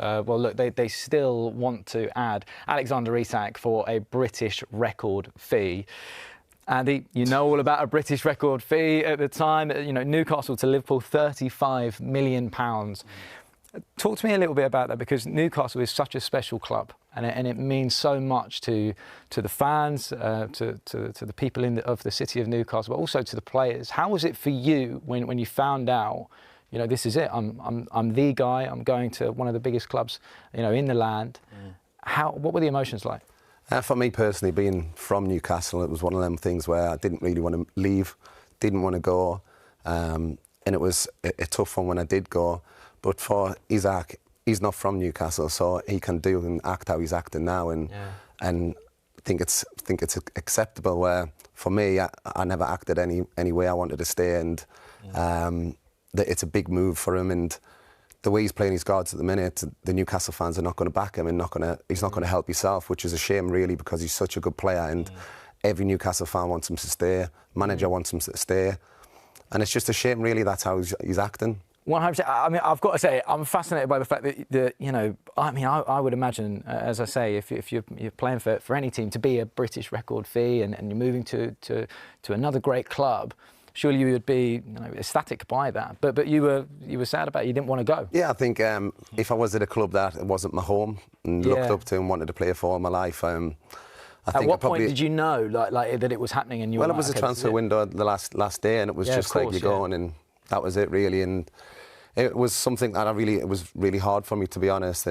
Well, look, they still want to add Alexander Isak for a British record fee. Andy, you know all about a British record fee at the time. You know, Newcastle to Liverpool, £35 million. Talk to me a little bit about that, because Newcastle is such a special club, and it means so much to the fans, to the people of the city of Newcastle, but also to the players. How was it for you when you found out, you know, this is it? I'm the guy. I'm going to one of the biggest clubs, you know, in the land. What were the emotions like? For me personally, being from Newcastle, it was one of them things where I didn't really want to leave, didn't want to go, and it was a tough one when I did go. But for Isak, he's not from Newcastle, so he can do and act how he's acting now, and think it's acceptable. Where for me, I never acted any way I wanted to stay, and that it's a big move for him. And the way he's playing his cards at the minute, the Newcastle fans are not going to back him, and he's not going to help himself, which is a shame really, because he's such a good player, and every Newcastle fan wants him to stay. Manager wants him to stay, and it's just a shame really. That's how he's acting. 100%. I mean, I've got to say, I'm fascinated by the fact that you know, I mean, I would imagine, as I say, if you're playing for any team, to be a British record fee and you're moving to another great club, surely you would be, you know, ecstatic by that. But you were sad about it. You didn't want to go. Yeah, I think if I was at a club that it wasn't my home and looked up to and wanted to play for all my life, At what point did you know like that it was happening? And you well, were it was like, a transfer window the last day, and it was just like you're going, and that was it really. And it was something that it was really hard for me, to be honest.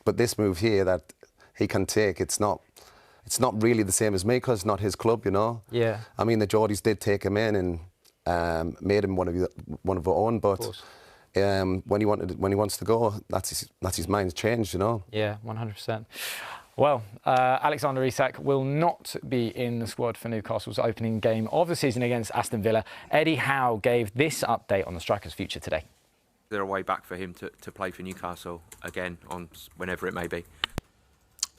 But this move here that he can take, it's not really the same as me, because it's not his club, you know. Yeah. I mean, the Geordies did take him in and made him one of our own, but when he wants to go, that's his mind's changed, you know. Yeah, 100%. Well, Alexander Isak will not be in the squad for Newcastle's opening game of the season against Aston Villa. Eddie Howe gave this update on the striker's future today. Is there a way back for him to play for Newcastle again on whenever it may be?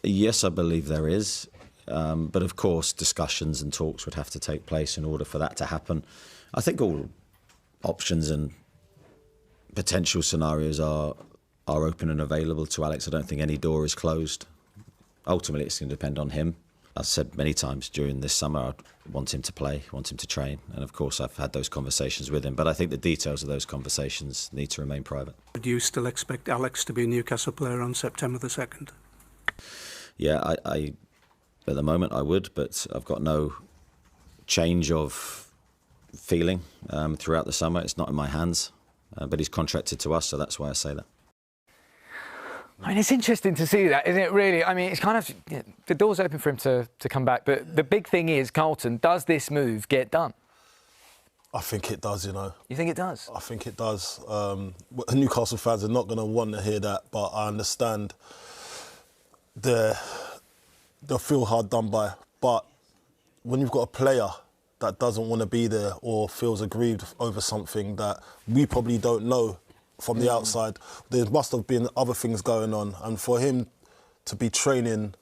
Yes, I believe there is. But of course, discussions and talks would have to take place in order for that to happen. I think all options and potential scenarios are open and available to Alex. I don't think any door is closed. Ultimately, it's going to depend on him. I've said many times during this summer, I'd want him to play, want him to train. And of course, I've had those conversations with him. But I think the details of those conversations need to remain private. Do you still expect Alex to be a Newcastle player on September the 2nd? Yeah, I at the moment I would, but I've got no change of feeling throughout the summer. It's not in my hands. But he's contracted to us, so that's why I say that. I mean, it's interesting to see that, isn't it, really? I mean, it's kind of, you know, the door's open for him to come back. But the big thing is, Carlton, does this move get done? I think it does, you know. You think it does? I think it does. Newcastle fans are not going to want to hear that, but I understand they'll feel hard done by. But when you've got a player that doesn't want to be there or feels aggrieved over something that we probably don't know from the outside, there must have been other things going on. And for him to be training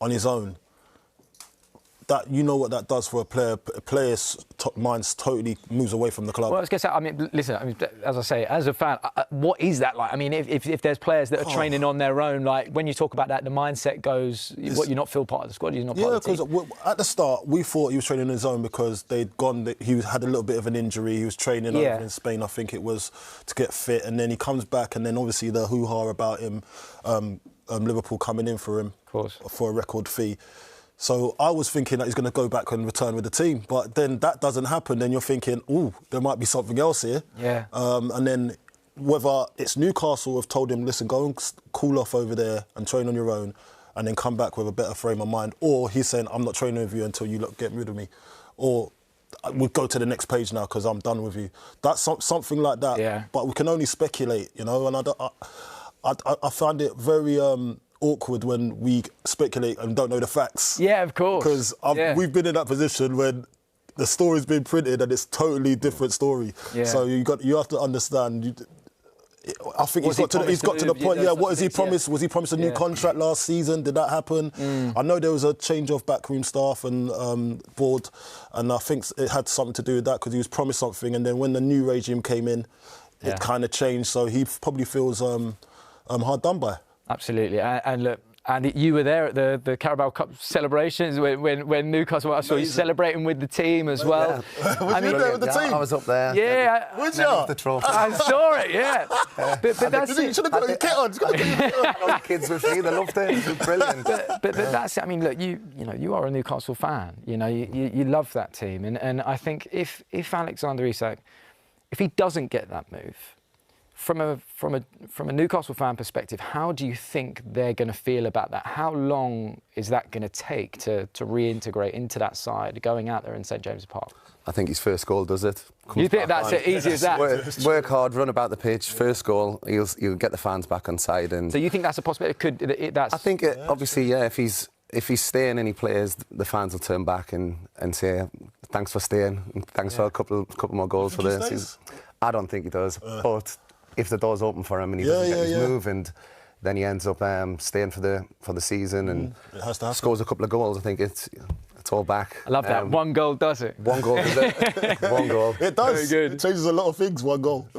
on his own, that, you know what that does for a player. A player's mind totally moves away from the club. Well, I was going to say, I mean, listen, I mean, as I say, as a fan, what is that like? I mean, if there's players that are training on their own, like, when you talk about that, the mindset goes, what, you're not feel part of the squad, you're not part of the team? Yeah, because at the start, we thought he was training on his own because he had a little bit of an injury. He was training over in Spain, I think it was, to get fit. And then he comes back, and then obviously the hoo-ha about him, Liverpool coming in for him, of course, for a record fee. So I was thinking that he's going to go back and return with the team. But then that doesn't happen. Then you're thinking, ooh, there might be something else here. Yeah. And then whether it's Newcastle have told him, listen, go and cool off over there and train on your own and then come back with a better frame of mind. Or he's saying, I'm not training with you until you get rid of me. Or we'll go to the next page now because I'm done with you. That's something like that. Yeah. But we can only speculate, you know. And I find it very... awkward when we speculate and don't know the facts. Yeah, of course. Because we've been in that position when the story's been printed and it's totally different story. Yeah. So you have to understand. I think he's got to the point. Yeah, what has he promised? Was he promised a new contract last season? Did that happen? I know there was a change of backroom staff and board, and I think it had something to do with that because he was promised something, and then when the new regime came in, it kind of changed. So he probably feels hard done by. Absolutely, and look. And you were there at the Carabao Cup celebrations when Newcastle. I saw you celebrating with the team as well. Yeah. Was you there with the team? I was up there. Yeah, Was you? The trophy. I saw it. Yeah, but that's You it. should have got your kit on. You got your kit on. All the kids with me, they loved it. It was brilliant. But that's it. I mean, look, you know, you are a Newcastle fan. You know, you love that team, and I think if Alexander Isak, if he doesn't get that move. From a Newcastle fan perspective, how do you think they're going to feel about that? How long is that going to take to reintegrate into that side, going out there in St James's Park? I think his first goal does it. You think that's it, easy as that? Work hard, run about the pitch. First goal, he'll get the fans back on side. And so you think that's a possibility? I think obviously, yeah. If he's staying and he plays, the fans will turn back and say thanks for staying, and thanks for a couple more goals for this. I don't think he does, but if the door's open for him and he doesn't get his move, and then he ends up staying for the season and scores a couple of goals, I think it's all back. I love that. One goal does it. One goal does it. One goal. It does. Very good. It changes a lot of things. One goal.